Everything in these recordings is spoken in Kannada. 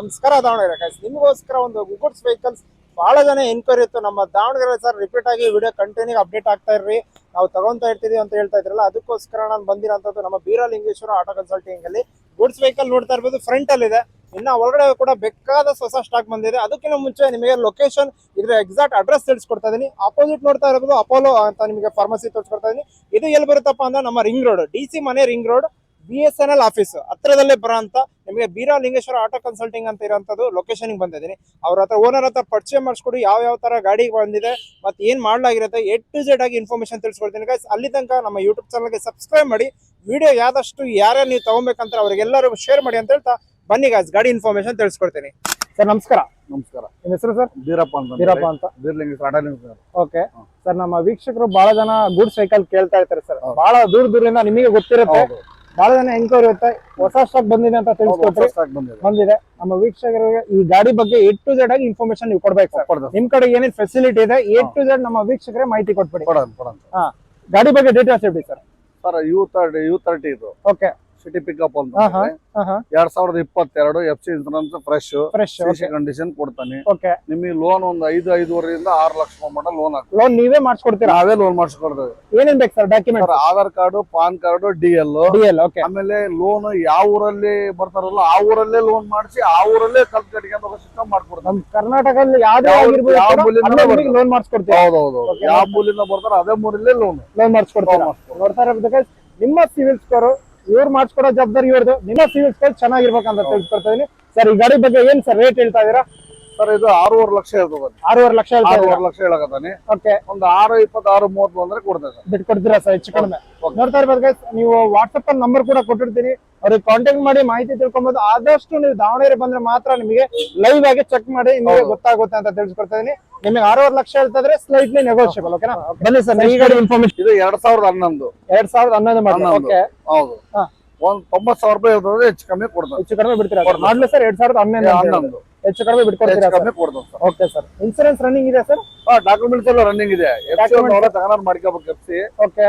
ನಮಸ್ಕಾರ ದಾವಣಗೆರೆ ಗೈಸ್, ನಿಮಗೋಸ್ಕರ ಒಂದು ಗುಡ್ಸ್ ವೆಹಿಕಲ್ಸ್ ಬಹಳ ಜನ ಎನ್ಕ್ವೈರಿ ಇತ್ತು. ನಮ್ಮ ದಾವಣಗೆರೆ ಸರ್ ರಿಪೀಟ್ ಆಗಿ ವಿಡಿಯೋ ಕಂಟಿನ್ಯೂ ಅಪ್ಡೇಟ್ ಆಗ್ತಾ ಇರ್ರಿ, ನಾವು ತಗೊಂತಾ ಇರ್ತೀವಿ ಅಂತ ಹೇಳ್ತಾ ಇದ್ರಲ್ಲ, ಅದಕ್ಕೋಸ್ಕರ ನಾನು ಬಂದಿರೋಂಥದ್ದು ನಮ್ಮ ಬೀರಲಿಂಗೇಶ್ವರ ಆಟೋ ಕನ್ಸಲ್ಟಿಂಗ್ ಅಲ್ಲಿ ಗುಡ್ಸ್ ವೆಹಿಕಲ್ ನೋಡ್ತಾ ಇರ್ಬೋದು. ಫ್ರಂಟ್ ಅಲ್ಲಿ ಇದೆ, ಇನ್ನ ಒಳಗಡೆ ಕೂಡ ಬೇಕಾದಷ್ಟು ಹೊಸ ಸ್ಟಾಕ್ ಬಂದಿದೆ. ಅದಕ್ಕಿಂತ ಮುಂಚೆ ನಿಮಗೆ ಲೊಕೇಶನ್ ಇದ್ರ ಎಕ್ಸಾಕ್ಟ್ ಅಡ್ರೆಸ್ ತಿಳಿಸ್ಕೊಡ್ತಾ ಇದೀನಿ. ಆಪೋಸಿಟ್ ನೋಡ್ತಾ ಇರೋದು ಅಪೋಲೋ ಅಂತ ನಿಮಗೆ ಫಾರ್ಮಸಿ ತೋರಿಸ್ಕೊಡ್ತಾ ಇದೀನಿ. ಇದು ಎಲ್ಲಿ ಬರುತ್ತಪ್ಪ ಅಂದ್ರೆ ನಮ್ಮ ರಿಂಗ್ ರೋಡ್, DC ಮನೆ ರಿಂಗ್ ರೋಡ್, BSNL ಆಫೀಸ್ ಹತ್ರದಲ್ಲೇ ಬರೋ ಅಂತ ನಿಮಗೆ ಬೀರಲಿಂಗೇಶ್ವರ ಆಟೋ ಕನ್ಸಲ್ಟಿಂಗ್ ಅಂತ ಇರೋಂಥದ್ದು ಲೊಕೇಶನ್ ಬಂದಿದ್ದೀನಿ. ಅವ್ರ ಹತ್ರ ಓನರ್ ಹತ್ರ ಪರಿಚಯ ಮಾಡಿಸ್ಕೊಡಿ, ಯಾವ ತರ ಗಾಡಿ ಬಂದಿದೆ ಮತ್ತೆ ಏನ್ ಮಾಡ್ಲಾಗಿರುತ್ತೆ A to Z ಆಗಿ ಇನ್ಫಾರ್ಮೇಶನ್ ತಿಳಿಸ್ಕೊಡ್ತೀನಿ ಗೈಸ್. ಅಲ್ಲಿ ತನಕ ನಮ್ಮ ಯೂಟ್ಯೂಬ್ ಚಾನಲ್ಗೆ ಸಬ್ಸ್ಕ್ರೈಬ್ ಮಾಡಿ, ವಿಡಿಯೋ ಯಾದಷ್ಟು ಯಾರ್ಯಾರು ನೀವು ತಗೊಬೇಕಂತ ಅವ್ರಿಗೆಲ್ಲರಿಗೂ ಶೇರ್ ಮಾಡಿ ಅಂತ ಹೇಳ್ತಾ ಬನ್ನಿ ಗೈಸ್, ಗಾಡಿ ಇನ್ಫಾರ್ಮೇಶನ್ ತಿಳಿಸ್ಕೊಡ್ತೀನಿ. ಸರ್ ನಮಸ್ಕಾರ. ನಮಸ್ಕಾರ. ನಿಮ್ಮ ಹೆಸರು ಸರ್? ಬೀರಪ್ಪ ಅಂತ. ಬೀರಲಿಂಗೇಶ್ವರ. ಓಕೆ ಸರ್, ನಮ್ಮ ವೀಕ್ಷಕರು ಬಹಳ ಜನ ಗೂಡ್ಸ್ ವೆಹಿಕಲ್ ಕೇಳ್ತಾ ಇರ್ತಾರೆ ಸರ್, ಬಹಳ ದೂರದಿಂದ ನಿಮಗೆ ಗೊತ್ತಿರುತ್ತೆ, ಬಹಳ ಜನ ಎಂಕ್ವೈರಿ ಇರುತ್ತೆ. ಹೊಸ ಸ್ಟಾಕ್ ಬಂದಿದೆ ಅಂತ ತಿಳಿಸ್ಕೊಟ್ರಿ, ಬಂದಿದೆ. ನಮ್ಮ ವೀಕ್ಷಕರಿಗೆ ಈ ಗಾಡಿ ಬಗ್ಗೆ A to Z ಆಗಿ ಇನ್ಫಾರ್ಮೇಶನ್ ನೀವು ಕೊಡ್ಬೇಕು ಸರ್. ನಿಮ್ ಕಡೆ ಏನೇನ್ ಫೆಸಿಲಿಟಿ ಇದೆ A to Z ನಮ್ಮ ವೀಕ್ಷಕರಿಗೆ ಮಾಹಿತಿ ಕೊಟ್ಬಿಡಿ. ಗಾಡಿ ಬಗ್ಗೆ ಡೀಟೇಲ್ಸ್ ಹೇಳಿ ಸರ್. U30 ಇದು. ಓಕೆ, ಸಿಟಿ ಪಿಕಪ್ ಅಂತ 2022 FC ಇನ್ಸೂರೆನ್ಸ್ ಫ್ರೆಶ್ ಕಂಡೀಷನ್ ಕೊಡ್ತಾನೆ. ನಿಮಗೆ ಲೋನ್ ಒಂದು 5-5.5 6 ಲಕ್ಷ ಮಟ್ಟ ಲೋನ್ ನೀವೇ ಮಾಡಿಸ್ಕೊಡ್ತೀರಾ? ನಾವೇ ಲೋನ್ ಮಾಡಿಸ್ಕೊಡ್ತೇವೆ. ಏನೇನ್ ಬೇಕು sir document? Aadhaar card, PAN card, DL. ಆಮೇಲೆ ಲೋನ್ ಯಾವ ಊರಲ್ಲಿ ಬರ್ತಾರಲ್ಲ ಆ ಊರಲ್ಲೇ ಲೋನ್ ಮಾಡಿಸಿ ಆ ಊರಲ್ಲೇ ಕಲ್ತ್ ಕಟ್ಕೊಂಡು ಸಿಸ್ಟಮ್ ಮಾಡ್ಕೊಡ್ತಾರೆ. ಕರ್ನಾಟಕದಲ್ಲಿ ಲೋನ್ ಮಾಡಿಸ್ಕೊಡ್ತೀವಿ. ಹೌದೌದು, ಯಾವ ಮೂಲಿಂದ ಬರ್ತಾರ ಅದೇ ಮೂರಲ್ಲೇ ಲೋನ್ ಮಾಡಿಸ್ಕೊಡ್ತಾರೆ. ನೋಡ್ತಾ ಇರ್ಬೇಕು, ನಿಮ್ಮ ಸಿವಿಲ್ ಸ್ಕೋರ್ ಇವ್ರು ಮಾಡಿಸ್ಕೊಡೋ ಜವಾಬ್ದಾರಿ ಇವ್ರದ್ದು. ನಿಮ್ಮ ಸಿವಿಲ್ ಸ್ಕೋರ್ ಚೆನ್ನಾಗಿರ್ಬೇಕಂತ ತಿಳಿಸ್ಕೊಡ್ತಾ ಇದೀನಿ ಸರ್. ಈ ಗಾಡಿ ಬಗ್ಗೆ ಏನ್ ಸರ್ ರೇಟ್ ಹೇಳ್ತಾ ಇದೀರಾ? ಸರ್ ಇದು 6.5 ಲಕ್ಷ ಹೇಳ್ತದೆ. 6.5 ಲಕ್ಷ 6.5 ಲಕ್ಷ ಹೇಳಕತ್ತಾನೆ. ಓಕೆ, ಒಂದು 6.20 6.30 ಅಂದ್ರೆ ಕೊಡ್ತೇವೆ. ಬಿಟ್ಟು ಕೊಡ್ತೀರಾ ಸರ್? ಹೆಚ್ಚು ಕಡಿಮೆ ನೋಡ್ತಾ ಇರ್ಬೇಕು ಗೈಸ್. ನೀವು ವಾಟ್ಸ್ಆಪ್ ಅಲ್ಲಿ ನಂಬರ್ ಕೂಡ ಕೊಟ್ಟಿರ್ತೀನಿ, ಅವ್ರಿಗೆ ಕಾಂಟ್ಯಾಕ್ಟ್ ಮಾಡಿ ಮಾಹಿತಿ ತಿಳ್ಕೊಬಹುದು. ಆದಷ್ಟು ನೀವು ದಾವಣಗೆರೆ ಬಂದ್ರೆ ಮಾತ್ರ ನಿಮಗೆ ಲೈವ್ ಆಗಿ ಚೆಕ್ ಮಾಡಿ ನಿಮಗೆ ಗೊತ್ತಾಗುತ್ತೆ ಅಂತ ತಿಳಿಸ್ಕೊಡ್ತಾ ಇದೀನಿ. ನಿಮಗೆ 6.5 ಲಕ್ಷ ಹೇಳ್ತಿದ್ರೆ ಸ್ಲೈಟ್ಲಿ ನೆಗೋಷಿಯಬಲ್. ಓಕೆನಾ? ಬನ್ನಿ ಸರ್, ಈ ಗಾಡಿ ಇನ್ಫಾರ್ಮೇಶನ್. ಇದು 2011 ಮಾಡಲ್. ಓಕೆ, ಹೌದು. ಒಂದ್ 90,000 ರೂಪಾಯಿ ಇರ್ತದೆ, ಹೆಚ್ಚು ಕಮ್ಮಿ ಕೊಡ್ತಾರೆ. ಹೆಚ್ಚು ಕಡಿಮೆ ಬಿಡ್ತೀರಾ ಮಾಡ್ಲಿ ಸರ್? 2011 ಹೆಚ್ಚು ಕಡಿಮೆ ಬಿಟ್ಕೊಡ್ತೀರಾ? Okay sir. ಇನ್ಸೂರೆನ್ಸ್ ರನ್ನಿಂಗ್ ಇದೆ ಸರ್? ಡಾಕ್ಯುಮೆಂಟ್ಸ್ ಎಲ್ಲ ರನ್ನಿಂಗ್ ಇದೆ. ತಗೊಂಡ್ ಮಾಡ್ಕೋಬೇಕು FC. ಓಕೆ,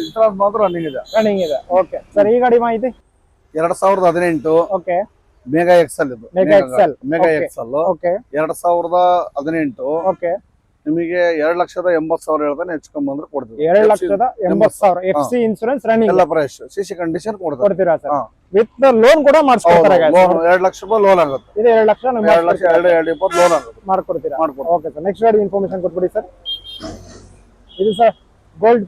ಇನ್ಸೂರೆನ್ಸ್ ಮಾತ್ರ ರನ್ನಿಂಗ್ ಇದೆ. ಓಕೆ ಸರ್, ಈ ಗಾಡಿ ಮಾಹಿತಿ 2018 ಓಕೆ ಮೆಗಾ ಎಕ್ಸೆಲ್. ಇದು ಮೆಗಾ ಎಕ್ಸೆಲ್. Okay, 2018 okay. ನಿಮಗೆ 2,80,000 ಹೇಳ್ತಾನೆ, ಹೆಚ್ಚು ಕಮ್ಮಿ ಅಂದ್ರೆ ಕೊಡ್ತೀವಿ. 2,80,000 FC ಇನ್ಸೂರೆನ್ಸ್ ರನ್ನಿಂಗ್ ಎಲ್ಲ ಫ್ರೆಶ್ CC ಕಂಡೀಷನ್ ಕೊಡ್ತೀರಾ ಸರ್? ವಿತ್ ಲೋನ್ ಕೂಡ ಮಾಡಿಸ್ಕೊಡ್ತಾರೆ. 2 ಲಕ್ಷ ರೂಪಾಯಿ ಲೋನ್ ಆಗುತ್ತೆ. ಇದು 2 ಲಕ್ಷ 2,20,000 ಲೋನ್ ಆಗುತ್ತೆ, ಮಾಡ್ಕೊಡ್ತೀರಾ? ಓಕೆ ಸರ್, ನೆಕ್ಸ್ಟ್ ಗಾಡಿ ಇನ್ಫಾರ್ಮೇಶನ್ ಕೊಟ್ಬಿಡಿ ಸರ್. ಇದು ಸರ್ ಗೋಲ್ಡ್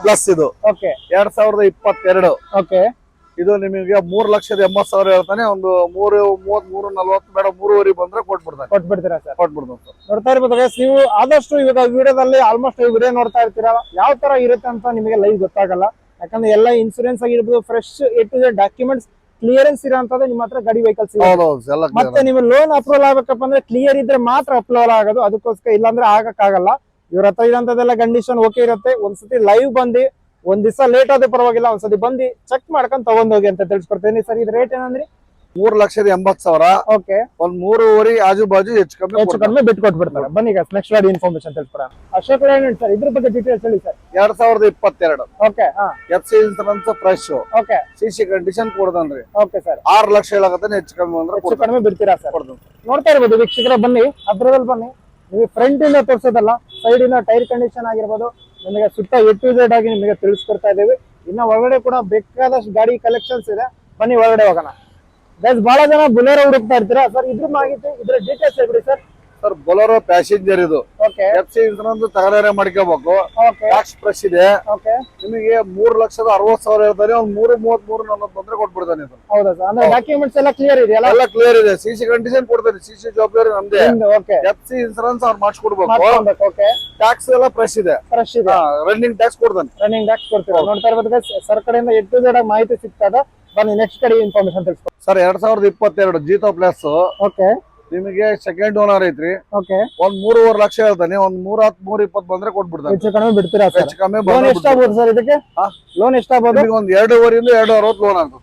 ಪ್ಲಸ್ ಇದು. ಓಕೆ, 2022. ಓಕೆ, ಇದು ನಿಮಗೆ 3,80,000 ಹೇಳ್ತಾನೆ. ಒಂದು 3,30,3,40 ಬೇಡ 3.5 ಬಂದ್ರೆ ಕೊಟ್ಬಿಡ್ತೀರಾ ಸರ್? ಕೊಟ್ಬಿಡ್ತಾರೆ. ನೋಡ್ತಾ ಇರ್ಬೋದು ನೀವು ಆದಷ್ಟು ಇವಾಗ ವಿಡಿಯೋದಲ್ಲಿ ಆಲ್ಮೋಸ್ಟ್ ವಿಡಿಯೋ ನೋಡ್ತಾ ಇರ್ತೀರಾ, ಯಾವ ತರ ಇರುತ್ತೆ ಅಂತ ನಿಮಗೆ ಲೈವ್ ಗೊತ್ತಾಗಲ್ಲ. ಯಾಕಂದ್ರೆ ಎಲ್ಲ ಇನ್ಸೂರೆನ್ಸ್ ಆಗಿರ್ಬೋದು, fresh A to Z documents clearance ಇರೋಂಥದ್ದು ನಿಮ್ಮ ಹತ್ರ ಗಾಡಿ ವೆಹಿಕಲ್ಸ್. ಮತ್ತೆ ನೀವು ಲೋನ್ ಅಪ್ರೂವಲ್ ಆಗ್ಬೇಕಪ್ಪ ಅಂದ್ರೆ ಕ್ಲಿಯರ್ ಇದ್ರೆ ಮಾತ್ರ ಅಪ್ರೂವಲ್ ಆಗೋದು, ಅದಕ್ಕೋಸ್ಕರ ಇಲ್ಲಾಂದ್ರೆ ಆಗಕ್ಕಾಗಲ್ಲ. ಇವ್ರ ಹತ್ರ ಇರೋಂಥದ್ದೆಲ್ಲ ಕಂಡೀಷನ್ ಓಕೆ ಇರುತ್ತೆ. ಒಂದ್ಸತಿ ಲೈವ್ ಬಂದು ಒಂದ್ ದಿವಸ ಲೇಟ್ ಆದ್ರೆ ಪರವಾಗಿಲ್ಲ, ಒಂದ್ಸತಿ ಬಂದು ಚೆಕ್ ಮಾಡ್ಕೊಂಡು ತಗೊಂಡೋಗಿ ಅಂತ ತಿಳಿಸ್ಕೊಡ್ತೀನಿ ಸರ್. ಇದು ರೇಟ್ ಏನಂದ್ರಿ? 3,80,000. ಓಕೆ, ಒಂದ್ 3.5 ಆಜು ಬಾಜು ಹೆಚ್ಚು ಕಮ್ಮಿ ಬಿಟ್ಟು ಕೊಟ್ಬಿಡ್ತಾರೆ. ಬನ್ನಿ ಗೈಸ್, ನೆಕ್ಸ್ಟ್ ಗಾಡಿ ಇನ್ಫಾರ್ಮೇಶನ್ ತಿಳಿಸ್ಕೊಡೋಣ. ಅಶೋಕ್ ಲೇಲ್ಯಾಂಡ್ ಸರ್, ಇದ್ರ ಬಗ್ಗೆ ಡೀಟೇಲ್ಸ್ ಹೇಳಿ sir. 2022. Okay, FC insurance fresh. Okay, CC condition ಕೊಡ್ತಾನ್ರಿ. ಓಕೆ ಸರ್, 6 ಲಕ್ಷ ಹೇಳಕತ್ತಾನೆ, ಹೆಚ್ಚು ಕಮ್ಮಿ ಅಂದ್ರೆ ಹೆಚ್ಚು ಕಡಿಮೆ ಬಿಡ್ತೀರಾ ಸರ್? ನೋಡ್ತಾ ಇರ್ಬೋದು ವೀಕ್ಷಕರ, ಬನ್ನಿ ಹತ್ರದಲ್ಲಿ ಬನ್ನಿ. ನಿಮಗೆ ಫ್ರಂಟ್ ಇಂದ ತೋರಿಸೋದಲ್ಲ, ಸೈಡ್ ಇಂದ ಟೈರ್ ಕಂಡೀಷನ್ ಆಗಿರ್ಬೋದು ನಿಮಗೆ ಸುತ್ತ A to Z ಆಗಿ ನಿಮಗೆ ತಿಳಿಸ್ಕೊಡ್ತಾ ಇದ್ದೀವಿ. ಇನ್ನ ಒಳಗಡೆ ಕೂಡ ಬೇಕಾದಷ್ಟು ಗಾಡಿ ಕಲೆಕ್ಷನ್ಸ್ ಇದೆ. ಬನ್ನಿ ಒಳಗಡೆ ಹೋಗೋಣ. ಗೈಸ್, ಬಹಳ ಜನ ಬುಲೆರೋ ಹುಡುಕ್ತಾ ಇರ್ತೀರಾ ಸರ್, ಇದ್ರ ಮಾಹಿತಿ ಇದ್ರ ಡೀಟೇಲ್ಸ್ ಹೇಳ್ಬಿಡಿ ಸರ್. ಸರ್ ಬೊಲೆರೋ ಪ್ಯಾಸೆಂಜರ್ ಇದು. ಓಕೆ, FC ಇನ್ಸೂರೆನ್ಸ್ ತಗರಾರೆ ಮಾಡ್ಕೋಬೇಕು. ಓಕೆ, ಟ್ಯಾಕ್ಸ್ ಫ್ರೆಶ್ ಇದೆ. ಓಕೆ, ನಿಮಗೆ 3,60,000 ಹೇಳ್ತಾರೆ, ಒಂದು 3.30 ಬಂದ್ರೆ ಕೊಟ್ಬಿಡ್ತಾನೆ. ಹೌದಾ ಸರ್? ಅಂದ್ರೆ ಡಾಕ್ಯುಮೆಂಟ್ಸ್ ಎಲ್ಲ ಕ್ಲಿಯರ್ ಇದೆ? ಎಲ್ಲ ಕ್ಲಿಯರ್ ಇದೆ. CC ಕಂಡೀಷನ್ ಕೊಡ್ತಾರೆ. CC ಜವಾಬ್ದಾರಿ ನಮ್ದೇ. ಓಕೆ, FC ಇನ್ಸೂರೆನ್ಸ್ ಅವ್ರು ಮಾಡಿಸ್ಕೊಡ್ಬೇಕು. ಓಕೆ, ಟ್ಯಾಕ್ಸ್ ಎಲ್ಲ ಫ್ರೆಶ್ ಇದೆ. ರನ್ನಿಂಗ್ ಟ್ಯಾಕ್ಸ್ ಕೊಡ್ತಾನೆ. ರನ್ನಿಂಗ್ ಟ್ಯಾಕ್ಸ್ ಕೊಡ್ತೀರಾ? ನೋಡ್ತಾ ಇರ್ಬೋದು ಗೈಸ್, ಸರ್ ಕಡೆಯಿಂದ A to Z ಮಾಹಿತಿ ಸಿಗ್ತದೆ. ಬನ್ನಿ ನೆಕ್ಸ್ಟ್ ಕಡೆ ಇನ್ಫಾರ್ಮೇಶನ್ ತಿಳಿಸ್ಕೊಡಿ ಸರ್. 2022 ಜೀತೋ ಪ್ಲಸ್. ಓಕೆ, ನಿಮಗೆ ಸೆಕೆಂಡ್ ಓನರ್ ಐತ್ರಿ. ಓಕೆ, ಒಂದ್ 3.5 ಲಕ್ಷ ಹೇಳ್ತಾನೆ, ಒಂದ್ 310 320 ಬಂದ್ರೆ ಕೊಟ್ಬಿಡ್ತಾನೆ. ಹೆಚ್ಚು ಕಡಿಮೆ ಬಿಡ್ತೀರಾ ಸರ್? ಹೆಚ್ಚು ಕಮ್ಮಿ. ಲೋನ್ ಎಷ್ಟಾಗ್ಬೋದು ಸರ್ ಇದಕ್ಕೆ? ಲೋನ್ ಎಷ್ಟಾಗ್ಬೋದು? ಒಂದು 2.5 ಇಂದ 2.60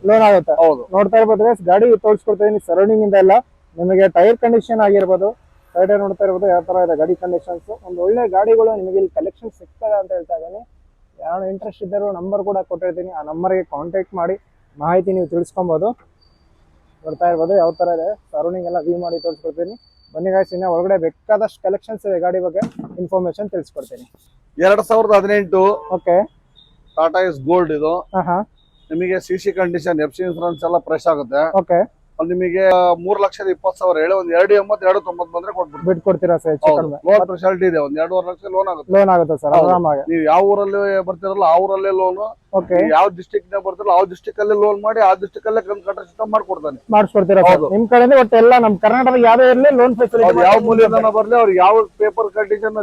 ಲೋನ್ ಆಗುತ್ತೆ. ಹೌದು. ನೋಡ್ತಾ ಇರ್ಬೋದು ಗಾಡಿ ತೋರಿಸ್ಕೊಡ್ತಾ ಇದೀನಿ. ಸರೌಂಡಿಂಗ್ ಇಂದ ಎಲ್ಲ ನಿಮಗೆ ಟೈರ್ ಕಂಡೀಷನ್ ಆಗಿರ್ಬೋದು, ಸೈಡ್ ನೋಡ್ತಾ ಇರ್ಬೋದು ಯಾವ ತರ ಇದೆ ಗಾಡಿ ಕಂಡೀಷನ್ಸ್. ಒಂದು ಒಳ್ಳೆ ಗಾಡಿಗಳು ನಿಮಗೆ ಇಲ್ಲಿ ಕಲೆಕ್ಷನ್ ಸಿಗ್ತದೆ ಅಂತ ಹೇಳ್ತಾ ಇದ್ದೀನಿ. ಯಾರು ಇಂಟ್ರೆಸ್ಟ್ ಇದ್ದರೂ ನಂಬರ್ ಕೂಡ ಕೊಟ್ಟಿರ್ತೀನಿ, ಆ ನಂಬರ್ಗೆ ಕಾಂಟ್ಯಾಕ್ಟ್ ಮಾಡಿ ಮಾಹಿತಿ ನೀವು ತಿಳಿಸ್ಕೊಬೋದು. ನೋಡ್ತಾ ಇರ್ಬೋದು ಯಾವ ತರ ಇದೆ, ಸರೌಂಡಿಂಗ್ ಎಲ್ಲ ವ್ಯೂ ಮಾಡಿ ತೋರಿಸ್ಕೊಡ್ತೀನಿ. ಬನ್ನಿ ಗಾಯ್ಸ್, ಇನ್ನ ಒಳಗಡೆ ಬೇಕಾದಷ್ಟು ಕಲೆಕ್ಷನ್ಸ್ ಇದೆ, ಗಾಡಿ ಬಗ್ಗೆ ಇನ್ಫಾರ್ಮೇಶನ್ ತಿಳಿಸ್ಕೊಡ್ತೀನಿ. 2018 ಓಕೆ, ಟಾಟಾ ಇಸ್ ಗೋಲ್ಡ್ ಇದು. ಹಾ, ನಿಮಗೆ CC ಕಂಡೀಷನ್, FC ಇನ್ಸೂರೆನ್ಸ್ ಎಲ್ಲ ಫ್ರೆಶ್ ಆಗುತ್ತೆ. ಓಕೆ. ಅದು ನಿಮಗೆ 3,20,000 ಹೇಳಿ ಒಂದ್ 2,80,000 ಬಂದ್ರೆ ಕೊಟ್ಬಿಡ್ತೀವಿ. ಬಿಟ್ ಕೊಡ್ತೀರಾ ಸರ್? ಲೋನ್ ಸ್ಪೆಷಾಲಿಟಿ ಇದೆ, ಒಂದ್ 2.5 ಲಕ್ಷ ಲೋನ್ ಆಗುತ್ತೆ. ಲೋನ್ ಆಗುತ್ತೆ ಸರ್ ಆರಾಮಾಗಿ. ನೀವು ಯಾವ ಊರಲ್ಲಿ ಬರ್ತಿರಲ್ಲ ಆ ಊರಲ್ಲೇ ಲೋನ್, ಓಕೆ. ಯಾವ ಡಿಸ್ಟ್ರಿಕ್ಟ್ ನ ಬರ್ತಿರಲ್ಲ ಆ ಡಿಸ್ಟ್ರಿಕ್ಟ್ ಅಲ್ಲೇ ಲೋನ್ ಮಾಡಿ ಆ ಡಿಸ್ಟ್ರಿಕ್ಟ್ ಅಲ್ಲೇ ಕಟ್ಟೋ ಸಿಸ್ಟಮ್ ಮಾಡ್ಕೊಡ್ತಾನೆ. ಮಾಡಿಸ್ಕೊಡ್ತೀರಾ ಸರ್? ನಿಮ್ ಕಡೆಯಿಂದ ಒಟ್ಟು ಎಲ್ಲ ನಮ್ ಕರ್ನಾಟಕದ ಯಾವ್ದೇ ಇರಲಿ ಲೋನ್ ಫೆಸಿಲಿಟಿ, ಯಾವ ಮೂಲ್ಯದನ ಬರ್ಲಿ, ಅವ್ರಿಗೆ ಯಾವ ಪೇಪರ್ ಕಂಡೀಷನ್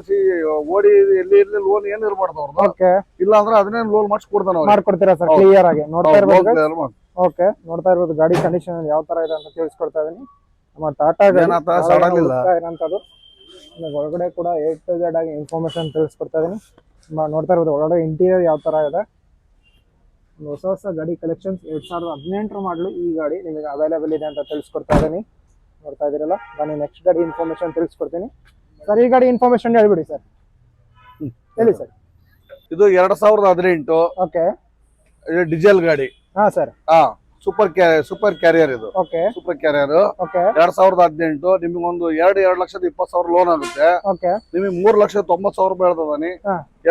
ಓಡಿ ಎಲ್ಲಿ ಇರ್ಲಿ ಲೋನ್ ಏನ್ ಇರ್ಬಾರ್ದು. ಓಕೆ. ಇಲ್ಲ ಅಂದ್ರೆ ಅದನ್ನೇ ಲೋನ್ ಮಾಡಿಸ್ಕೊಡ್ತಾನೆ. ಮಾಡ್ಕೊಡ್ತೀರಾ ಸರ್ ಕ್ಲಿಯರ್ ಆಗಿ? ನೋಡ್ತಾ ಇರ್ಬೋದು. ಓಕೆ, ನೋಡ್ತಾ ಇರ್ಬೋದು ಗಾಡಿ ಕಂಡೀಷನ್ ಯಾವ ತರ ಇದೆ ಅಂತ ತಿಳಿಸ್ಕೊಡ್ತಾ ಇದೀನಿ. ನಮ್ಮ ಟಾಟಾ ಏನಂತದ್ದು ಒಳಗಡೆ ಕೂಡ A to Z ಆಗಿ ಇನ್ಫಾರ್ಮೇಶನ್ ತಿಳಿಸ್ಕೊಡ್ತಾ ಇದೀನಿ. ನೋಡ್ತಾ ಇರ್ಬೋದು ಒಳಗಡೆ ಇಂಟೀರಿಯರ್ ಯಾವ ತರ ಇದೆ. ಹೊಸ ಹೊಸ ಗಾಡಿ ಕಲೆಕ್ಷನ್ಸ್ 2018 ಮಾಡಲು ಈ ಗಾಡಿ ನಿಮಗೆ ಅವೈಲೇಬಲ್ ಇದೆ ಅಂತ ತಿಳಿಸ್ಕೊಡ್ತಾ ಇದೀನಿ. ನೋಡ್ತಾ ಇದೀರಲ್ಲ, ಬನ್ನಿ ನೆಕ್ಸ್ಟ್ ಗಾಡಿ ಇನ್ಫಾರ್ಮೇಶನ್ ತಿಳಿಸ್ಕೊಡ್ತೀನಿ. ಸರ್ ಈ ಗಾಡಿ ಇನ್ಫಾರ್ಮೇಶನ್ ಹೇಳ್ಬಿಡಿ ಸರ್. ಹೇಳಿ ಸರ್. ಇದು 2018. ಓಕೆ. ಇದು ಡೀಸೆಲ್ ಗಾಡಿ. ಹಾ ಸರ್. ಸೂಪರ್ ಕ್ಯಾರಿಯರ್ ಇದು. ಓಕೆ. Super carrier. ಓಕೆ. 2018 ನಿಮಗೆ ಒಂದು 2,20,000 ಲೋನ್ ಆಗುತ್ತೆ. ಓಕೆ. ನಿಮಗೆ 3,90,000 ರೂಪಾಯಿ ಹೇಳ್ತದಾನೆ.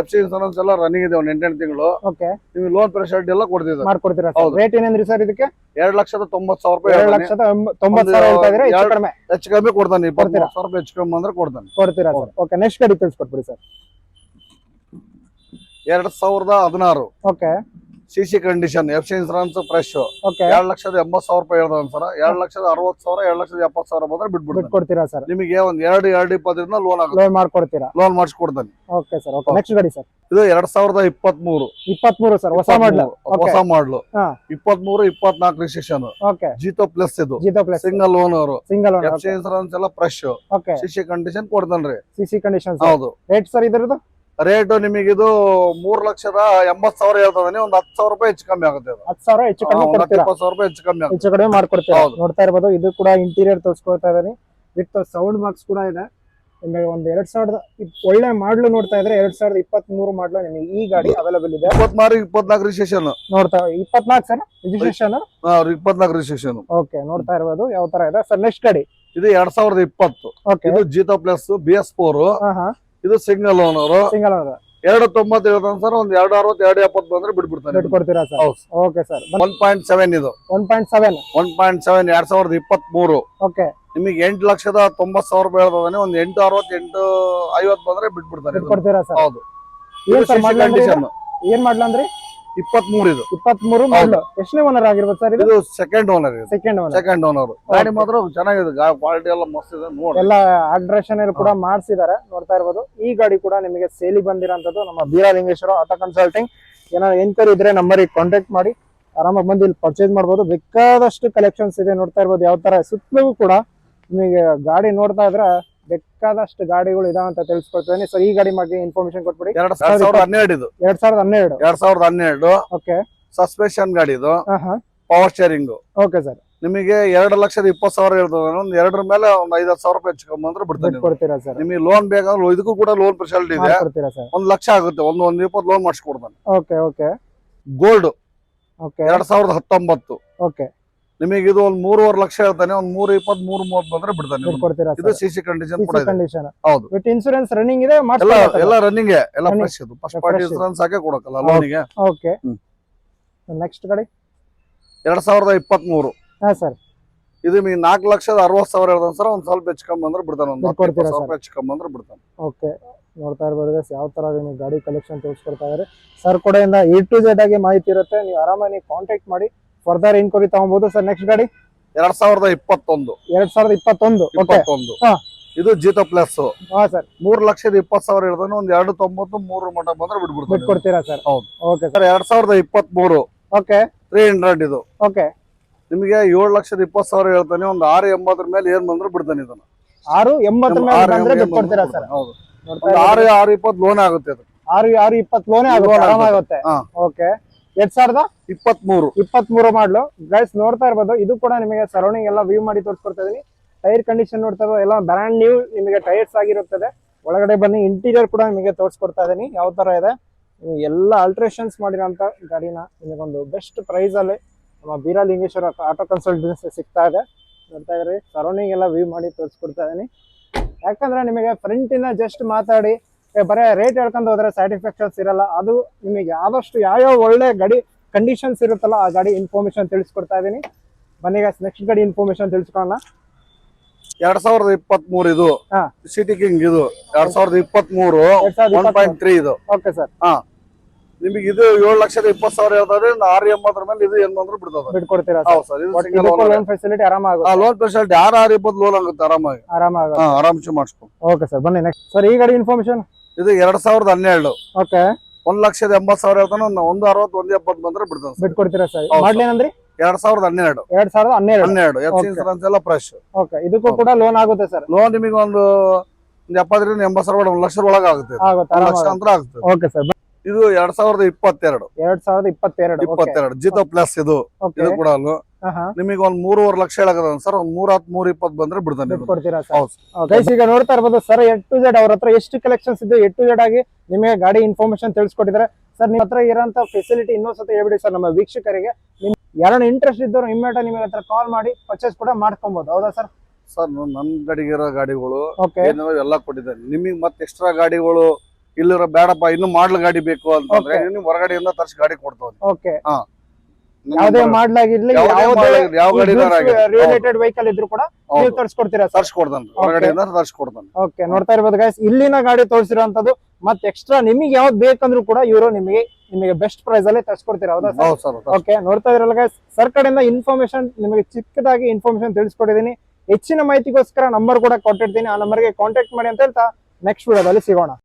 FC ಇನ್ಸೂರೆನ್ಸ್ ಎಲ್ಲ ರನ್ನಿಂಗ್ ಇದೆ, ಒಂದು 8 ತಿಂಗಳು. ಓಕೆ. ನಿಮಗೆ ಲೋನ್ ಫೆಸಿಲಿಟಿ ಎಲ್ಲ ಕೊಡ್ತಿದ್ದಾರೆ. ಮಾಡ್ಕೊಡ್ತೀರಾ? ರೇಟ್ ಏನೇನ್ರಿ ಸರ್ ಇದಕ್ಕೆ? 2,90,000 ರೂಪಾಯಿ. 2,90,000 ಹೇಳ್ತಾ ಇದ್ರೆ ಹೆಚ್ಚು ಕಡಿಮೆ? ಹೆಚ್ಚು ಕಮ್ಮಿ ಕೊಡ್ತಾನೆ. 20,000 ರೂಪಾಯಿ ಹೆಚ್ಚು ಕಮ್ಮಿ ಅಂದ್ರೆ ಕೊಡ್ತೀರಾ ಸರ್? ಓಕೆ, ನೆಕ್ಸ್ಟ್ ಗಾಡಿ ತಿಳಿಸ್ಕೊಟ್ಬಿಡಿ sir. 2016. Okay. CC condition, FC insurance fresh. Okay. 2,80,000 ರೂಪಾಯಿ ಹೇಳ್ದ ಸರ್. 2,60,000, 2,70,000 ಬಂದ್ರೆ ಬಿಟ್ಕೊಡ್ತೀರಾ ಸರ್? ನಿಮಗೆ ಒಂದು 2,20,000 ಲೋನ್ ಆಗುತ್ತೆ. ಲೋನ್ ಮಾಡ್ಕೊಡ್ತೀರಾ? ಲೋನ್ ಮಾಡಿಸ್ಕೊಡ್ತಾನೆ. Okay sir. ಓಕೆ, ನೆಕ್ಸ್ಟ್ ಗಾಡಿ ಸರ್. ಇದು 2023. 23 ಸರ್, ಹೊಸ ಮಾಡ್ಲು. ಹೊಸ model. 23, 24 registration. Okay. Jeeto plus ಇದು. ಜಿತೋ ಪ್ಲಸ್ ಸಿಂಗಲ್ ಓನ್ ಅವರು. Single own. FC ಇನ್ಸೂರೆನ್ಸ್ ಎಲ್ಲ ಫ್ರೆಶ್. ಓಕೆ. CC ಕಂಡೀಷನ್ ಕೊಡ್ತಾನ್ರಿ. CC condition. ಹೌದು. ರೇಟ್ ಸರ್ ಇದರದು? ರೇಟ್ ನಿಮಗಿದು 3,80,000 ಹೇಳ್ತದಾನೆ. ಒಂದು 10,000 ರೂಪಾಯಿ ಹೆಚ್ಚು ಕಮ್ಮಿ ಆಗುತ್ತೆ. 10,000 ಹೆಚ್ಚು ಕಮ್ಮಿ ಕೊಡ್ತೀರಾ? 20,000 ರೂಪಾಯಿ ಹೆಚ್ಚು ಕಮ್ಮಿ ಆಗುತ್ತೆ. ಹೆಚ್ಚು ಕಡಿಮೆ ಮಾಡ್ಕೊಡ್ತೀರಾ? ನೋಡ್ತಾ ಇರ್ಬೋದು, ಇದು ಕೂಡ ಇಂಟೀರಿಯರ್ ತೋರಿಸ್ಕೊಳ್ತಾ ಇದ್ದೀನಿ. ವಿತ್ ಸೌಂಡ್ ಬಾಕ್ಸ್ ಕೂಡ ಇದೆ. ನಿಮಗೆ ಒಂದು 2000 ಒಳ್ಳೆ ಮಾಡ್ಲು ನೋಡ್ತಾ ಇದ್ರೆ 2023 ಮಾಡ್ಲು ನಿಮಗೆ ಈ ಗಾಡಿ ಅವೈಲೇಬಲ್ ಇದೆ. 24 ರಿಜಿಸ್ಟ್ರೇಷನ್. ನೋಡ್ತಾ 24 ಸರ್ ರಿಜಿಸ್ಟ್ರೇಷನ್. 24 ರಿಜಿಸ್ಟ್ರೇಷನ್. ಓಕೆ, ನೋಡ್ತಾ ಇರ್ಬೋದು ಯಾವ ತರ ಇದೆ ಸರ್. ನೆಕ್ಸ್ಟ್ ಗಾಡಿ ಇದು 2020. ಓಕೆ. ಇದು ಜಿತೋ ಪ್ಲಸ್ BS4. ಇದು ಸಿಂಗಲ್ ಓನರ್. Single owner. 2,90 ಹೇಳ್ತಾನೆ ಸರ್. ಒಂದು 2,60, 2,70 ಬಂದ್ರೆ ಬಿಟ್ಬಿಡ್ತಾನೆ. ಬಿಟ್ಕೊಡ್ತೀರಾ ಸರ್? Okay sir. 1.7 ಇದು. 1.7. 2023. ಓಕೆ. ನಿಮಗೆ 8,90,000 ರೂಪಾಯಿ ಹೇಳ್ತದಾನೆ. ಒಂದು 8,60, 8,50 ಬಂದ್ರೆ ಬಿಟ್ಬಿಡ್ತಾನೆ. ಬಿಟ್ಕೊಡ್ತೀರಾ ಸರ್? ಹೌದು. ಏನ್ ಸರ್ ಕಂಡೀಷನ್? ಏನ್ ಮಾಡ್ಲ ಅಂದ್ರೆ 23 ಇದು. 23 ಮಾಡಲು. ಎಷ್ಟನೇ ಓನರ್ ಆಗಿರ್ಬೋದು ಸರ್ ಇದು? Second owner. Second owner. ಗಾಡಿ ಮಾತ್ರ ಚೆನ್ನಾಗಿದೆ, ಕ್ವಾಲಿಟಿ ಎಲ್ಲ ಮಸ್ತ್ ಇದೆ. ನೋಡಿ ಎಲ್ಲ ಆಲ್ಟ್ರೇಷನ್ ಕೂಡ ಮಾಡಿಸಿದ್ದಾರೆ. ನೋಡ್ತಾ ಇರ್ಬೋದು ಈ ಗಾಡಿ ಕೂಡ ನಿಮಗೆ ಸೇಲಿ ಬಂದಿರೋಂಥದ್ದು. ನಮ್ಮ ಬೀರಾಲಿಂಗೇಶ್ವರ ಆಟೋ ಕನ್ಸಲ್ಟಿಂಗ್. ಏನಾದ್ರು ಎನ್ಕ್ವೈರಿ ಇದ್ರೆ ನಂಬರಿಗೆ ಕಾಂಟ್ಯಾಕ್ಟ್ ಮಾಡಿ ಆರಾಮಾಗಿ ಬಂದು ಇಲ್ಲಿ ಪರ್ಚೇಸ್ ಮಾಡ್ಬೋದು. ಬೇಕಾದಷ್ಟು ಕಲೆಕ್ಷನ್ಸ್ ಇದೆ. ನೋಡ್ತಾ ಇರ್ಬೋದು ಯಾವ ತರ ಸುತ್ತಲೂ ಕೂಡ ನಿಮಗೆ ಗಾಡಿ ನೋಡ್ತಾ ಇದ್ರೆ ಬೇಕಾದಷ್ಟು ಗಾಡಿಗಳು ಇದಾವ ಅಂತ ತಿಳಿಸ್ಕೊಡ್ತೇನೆ ಸರ್. ಈ ಗಾಡಿ ಬಗ್ಗೆ ಇನ್ಫಾರ್ಮೇಶನ್ ಕೊಟ್ಬಿಡಿ. 2012 ಇದು. 2012. ಓಕೆ. ಸಸ್ಪೆನ್ಷನ್ ಗಾಡಿ ಇದು. Power steering. Okay sir. ನಿಮಗೆ 2,20,000 ಹೇಳ್ತದೆ. ಒಂದು 2 ಮೇಲೆ ಒಂದು 5,000 ರೂಪಾಯಿ ಹೆಚ್ಚು ಕಮ್ಮಿ ಅಂದ್ರೆ ಬಿಡ್ಕೊಡ್ತೀರಾ ಸರ್? ನಿಮಗೆ ಲೋನ್ ಬೇಕಾದ್ರೆ ಇದಕ್ಕೂ ಕೂಡ ಲೋನ್ ಫೆಸಿಲಿಟಿ ಇದೆ. 1 ಲಕ್ಷ ಆಗುತ್ತೆ. ಒಂದು 20 ಲೋನ್ ಮಾಡಿಸ್ಕೊಡ್ತಾನೆ. Okay. Okay. Gold. Okay. 2019. Okay. ನಿಮಗೆ ಇದು ಒಂದು 3.5 ಲಕ್ಷ ಹೇಳ್ತಾನೆ. ಒಂದು 3.20, 3.30 ಬಂದ್ರೆ ಬಿಡ್ತಾನೆ. ಇದು CC ಕಂಡೀಷನ್ ಕೂಡ ಇದೆ. ಹೌದು. ವಿತ್ ಇನ್ಶೂರೆನ್ಸ್ ರನ್ನಿಂಗ್ ಇದೆ. ಎಲ್ಲ ರನ್ನಿಂಗ್ ಎಲ್ಲ ಫ್ರೆಶ್ ಇದು. ಫಸ್ಟ್ ಪಾರ್ಟಿ ಇನ್ಶೂರೆನ್ಸ್ ಹಾಕೇ ಕೊಡಕಲ್ಲ ಲೋನಿಗೆ. ಓಕೆ. ನೆಕ್ಸ್ಟ್ ಗಾಡಿ 2023. ಹಾ ಸರ್. ಇದು ನಿಮಗೆ 4,60,000 ಹೇಳ್ತಾನೆ ಸರ್. ಒಂದು ಸ್ವಲ್ಪ ಹೆಚ್ಚು ಕಮ್ಮಿ ಅಂದ್ರೆ ಬಿಡ್ತಾನೆ. ಒಂದು 20,000 ರೂಪಾಯಿ ಹೆಚ್ಚು ಕಮ್ಮಿ ಅಂದ್ರೆ ಬಿಡ್ತಾನೆ. ಓಕೆ. ನೋಡ್ತಾ ಇರ್ಬೋದು ಯಾವ ತರ ನೀವು ಗಾಡಿ ಕಲೆಕ್ಷನ್ ತೋರಿಸ್ಕೊಡ್ತಾ ಇದ್ದಾರೆ ಸರ್. ಕಡೆಯಿಂದ A to Z ಆಗಿ ಮಾಹಿತಿ ಇರುತ್ತೆ. ನೀವು ಆರಾಮಾಗಿ ಕಾಂಟ್ಯಾಕ್ಟ್ ಮಾಡಿ ಫರ್ದರ್ ಇನ್ಕ್ವೈರಿ ತಗೊಬಹುದು ಸರ್. ನೆಕ್ಸ್ಟ್ ಗಾಡಿ 2021. 2021. ಇದು ಜಿತೋ ಪ್ಲಸ್. ಹಾ ಸರ್. 3,20,000 ಹೇಳ್ತಾನೆ. ಒಂದು 2.90, 3 ಮಟ ಬಂದ್ರೆ ಬಿಟ್ಕೊಡ್ತೀರಾ ಸರ್? ಹೌದು. Okay sir. 2023. ಓಕೆ. 300 ಇದು. ಓಕೆ. ನಿಮಗೆ 7,20,000 ಹೇಳ್ತಾನೆ. ಒಂದು 6.80 ಮೇಲೆ ಏನ್ ಬಂದ್ರೆ ಬಿಡ್ತಾನೆ. ಇದನ್ನ 6.80 ಮೇಲೆ ಬಂದ್ರೆ ಬಿಟ್ಕೊಡ್ತೀರಾ ಸರ್? ಹೌದು. 6.20 ಲೋನ್ ಆಗುತ್ತೆ. 6.20 ಲೋನೇ ಆಗುತ್ತೆ. ಓಕೆ. 2023 ಮಾಡ್ಲು ಗೈಸ್ ನೋಡ್ತಾ ಇರ್ಬೋದು. ಇದು ಕೂಡ ನಿಮಗೆ ಸರೌಂಡಿಂಗ್ ಎಲ್ಲ ವ್ಯೂ ಮಾಡಿ ತೋರಿಸ್ಕೊಡ್ತಾ ಇದೀನಿ. ಟೈರ್ ಕಂಡೀಷನ್ ನೋಡ್ತಾ ಇರ್ಬೋದು, ಎಲ್ಲ ಬ್ರ್ಯಾಂಡ್ ನ್ಯೂ ನಿಮಗೆ ಟೈರ್ಸ್ ಆಗಿರುತ್ತದೆ. ಒಳಗಡೆ ಬನ್ನಿ ಇಂಟೀರಿಯರ್ ಕೂಡ ನಿಮಗೆ ತೋರಿಸ್ಕೊಡ್ತಾ ಇದೀನಿ ಯಾವ ತರ ಇದೆ. ಎಲ್ಲ ಆಲ್ಟ್ರೇಷನ್ಸ್ ಮಾಡಿರೋಂಥ ಗಾಡಿನ ನಿಮಗೊಂದು ಬೆಸ್ಟ್ ಪ್ರೈಸ್ ಅಲ್ಲಿ ನಮ್ಮ ಬೀರಾ ಲಿಂಗೇಶ್ವರ ಆಟೋ ಕನ್ಸಲ್ಟೆನ್ಸಿ ಸಿಗ್ತಾ ಇದೆ. ನೋಡ್ತಾ ಇದ್ರಿ ಸರೌಂಡಿಂಗ್ ಎಲ್ಲ ವ್ಯೂ ಮಾಡಿ ತೋರಿಸ್ಕೊಡ್ತಾ ಇದೀನಿ. ಯಾಕಂದ್ರೆ ನಿಮಗೆ ಫ್ರಂಟ್ ಇಂದ ಜಸ್ಟ್ ಮಾತಾಡಿ ಬರೀ ರೇಟ್ ಹೇಳ್ಕೊಂಡು ಹೋದ್ರೆ ಸ್ಯಾಟಿಸ್ಫ್ಯಾಕ್ಷನ್ಸ್ ಇರಲ್ಲ. ಅದು ನಿಮಗೆ ಆದಷ್ಟು ಯಾವ್ಯಾವ ಒಳ್ಳೆ ಗಾಡಿ ಕಂಡೀಷನ್ಸ್ ಇರುತ್ತಲ್ಲ ಆ ಗಾಡಿ ಇನ್ಫಾರ್ಮೇಶನ್ ತಿಳಿಸ್ಕೊಡ್ತಾ ಇದೀನಿ. ಬನ್ನಿ ಗಾಯ್ಸ್ ನೆಕ್ಸ್ಟ್ ಗಾಡಿ ಇನ್ಫಾರ್ಮೇಶನ್ ತಿಳಿಸ್ಕೊಳ್ಳೋಣ. 2023 ಇದು ಹಾ. ಸಿಟಿ ಕಿಂಗ್ ಇದು 2023 1.3 ಇದು. Okay sir. ಹಾ ನಿಮಗೆ ಇದು 7,20,000 ಹೇಳ್ತಾರೆ. 680 ಮೇಲೆ ಇದು ಏನಂದ್ರೆ ಬಿಡ್ತದೆ. ಬಿಟ್ಕೊಡ್ತೀರಾ ಹೌದು ಸರ್. ಇದು ಸಿಂಗಲ್ ಲೋನ್ ಫೆಸಿಲಿಟಿ ಆರಾಮಾಗುತ್ತೆ. ಲೋನ್ ಫೆಸಿಲಿಟಿ 6,20 ಲೋನ್ ಆಗುತ್ತೆ ಆರಾಮಾಗಿ. ಆರಾಮಾಗುತ್ತೆ. ಆರಾಮ್ಸಿ ಮಾಡಿಸ್ಕೊಂಡು. ಓಕೆ ಸರ್ ಬನ್ನಿ ನೆಕ್ಸ್ಟ್ ಸರ್ ಈ ಗಾಡಿ ಇನ್ಫಾರ್ಮೇಶನ್. ಇದು 2012 ಓಕೆ 1,80,000 ಹೇಳ್ತಾನೆ. 160 170 ಬಂದ್ರೆ ಬಿಡ್ತಾನೆ. ಬಿಟ್ಕೊಡ್ತೀರಾ ಸರ್. ಹೌದು ಮಾಡ್ಲಿ ಏನಂದ್ರಿ 2012 2012. ಎಫ್ ಇನ್ಸೂರೆನ್ಸ್ ಎಲ್ಲ ಫ್ರೆಶ್. ಓಕೆ ಇದಕ್ಕೂ ಕೂಡ ಲೋನ್ ಆಗುತ್ತೆ ಸರ್. ಲೋನ್ ನಿಮಗೆ ಒಂದು 70,000 80,000 1 ಲಕ್ಷ ಒಳಗೆ ಆಗುತ್ತೆ. ಆಗುತ್ತೆ 1 ಲಕ್ಷ ಅಂತ ಆಗುತ್ತೆ. Okay sir. ಇದು 2022 2022 ಜಿತೋ ಪ್ಲಸ್ ಇದು ಕೂಡ ನಿಮಗೆ ಒಂದ್ 3.5 ಲಕ್ಷ ಹೇಳಕದ ಸರ್. ಒಂದ್ 310 320 ಬಂದ್ರೆ ಬಿಡ್ತಾನೆ. ಕೊಡ್ತೀರಾ ಸರ್. ಈಗ ನೋಡ್ತಾ ಇರ್ಬೋದು ಸರ್ ಎ ಟು ಝೆಡ್ ಅವ್ರ ಹತ್ರ ಎಷ್ಟು ಕಲೆಕ್ಷನ್ಸ್ ಇದೆ ಎ ಟು ಝೆಡ್ ಆಗಿ ನಿಮಗೆ ಗಾಡಿ ಇನ್ಫಾರ್ಮೇಶನ್ ತಿಳಿಸ್ಕೊಟ್ಟಿದ್ದಾರೆ ಸರ್. ನಿಮ್ಮ ಹತ್ರ ಇರೋಂತ ಫೆಸಿಲಿಟಿ ಇನ್ನೊಂದ್ಸತಿ ಹೇಳ್ಬಿಡಿ ಸರ್ ನಮ್ಮ ವೀಕ್ಷಕರಿಗೆ. ನಿಮ್ ಯಾರು ಇಂಟ್ರೆಸ್ಟ್ ಇದ್ದವರು ಇಮ್ಮಿಡಿಯೇಟ್ ನಿಮಗೆ ಹತ್ರ ಕಾಲ್ ಮಾಡಿ ಪರ್ಚೇಸ್ ಕೂಡ ಮಾಡ್ಕೊಬಹುದು. ಹೌದಾ ಸರ್? ಸರ್ ನನ್ ಗಾಡಿಗಿರೋ ಗಾಡಿಗಳು ಓಕೆ ಎಲ್ಲ ಕೊಟ್ಟಿದ್ದಾರೆ. ನಿಮಗೆ ಮತ್ತೆ ಎಕ್ಸ್ಟ್ರಾ ಗಾಡಿಗಳು ಇಲ್ಲಿರೋ ಬೇಡಪ್ಪ ಇನ್ನು ಮಾಡ್ಲ್ ಗಾಡಿ ಬೇಕು ಅಂತಂದ್ರೆ ನೀವು ಹೊರಗಡೆಯಿಂದ ತರಿಸಿ ಗಾಡಿ ಕೊಡ್ತಾವೆ. ಓಕೆ ಯಾವುದೇ ಮಾಡ್ಲಾಗಿರ್ಲಿ ಯಾವ ಗಾಡಿ ರಿಲೇಟೆಡ್ ವೆಹಿಕಲ್ ಇದ್ರು ಕೂಡ ನೀವು ತರಿಸ್ಕೊಡ್ತೀರಾ ಸರ್? ತರಿಸ್ಕೊಡ್ತಾನೆ ಹೊರಗಡೆಯಿಂದ ತರಿಸ್ಕೊಡ್ತಾನೆ. ಓಕೆ ನೋಡ್ತಾ ಇರ್ಬೋದು ಗೈಸ್ ಇಲ್ಲಿನ ಗಾಡಿ ತೋರಿಸಿರೋಂಥದ್ದು ಮತ್ತೆ ಎಕ್ಸ್ಟ್ರಾ ನಿಮಗೆ ಯಾವ್ದು ಬೇಕಂದ್ರೂ ಕೂಡ ಇವರು ನಿಮಗೆ ಬೆಸ್ಟ್ ಪ್ರೈಸ್ ಅಲ್ಲಿ ತರಿಸ್ಕೊಡ್ತೀರಾ. ಹೌದಾ ಸರ್? ಓಕೆ ನೋಡ್ತಾ ಇರಲ್ಲ ಗೈಸ್ ಸರ್ ಕಡೆಯಿಂದ ಇನ್ಫಾರ್ಮೇಶನ್ ನಿಮಗೆ ಚಿಕ್ಕದಾಗಿ ಇನ್ಫಾರ್ಮೇಶನ್ ತಿಳಿಸ್ಕೊಟ್ಟಿದ್ದೀನಿ. ಹೆಚ್ಚಿನ ಮಾಹಿತಿಗೋಸ್ಕರ ನಂಬರ್ ಕೂಡ ಕೊಟ್ಟಿರ್ತೀನಿ. ಆ ನಂಬರ್ಗೆ ಕಾಂಟ್ಯಾಕ್ಟ್ ಮಾಡಿ ಅಂತ ಹೇಳ್ತಾ ನೆಕ್ಸ್ಟ್ ವಿಡಿಯೋದಲ್ಲಿ ಸಿಗೋಣ.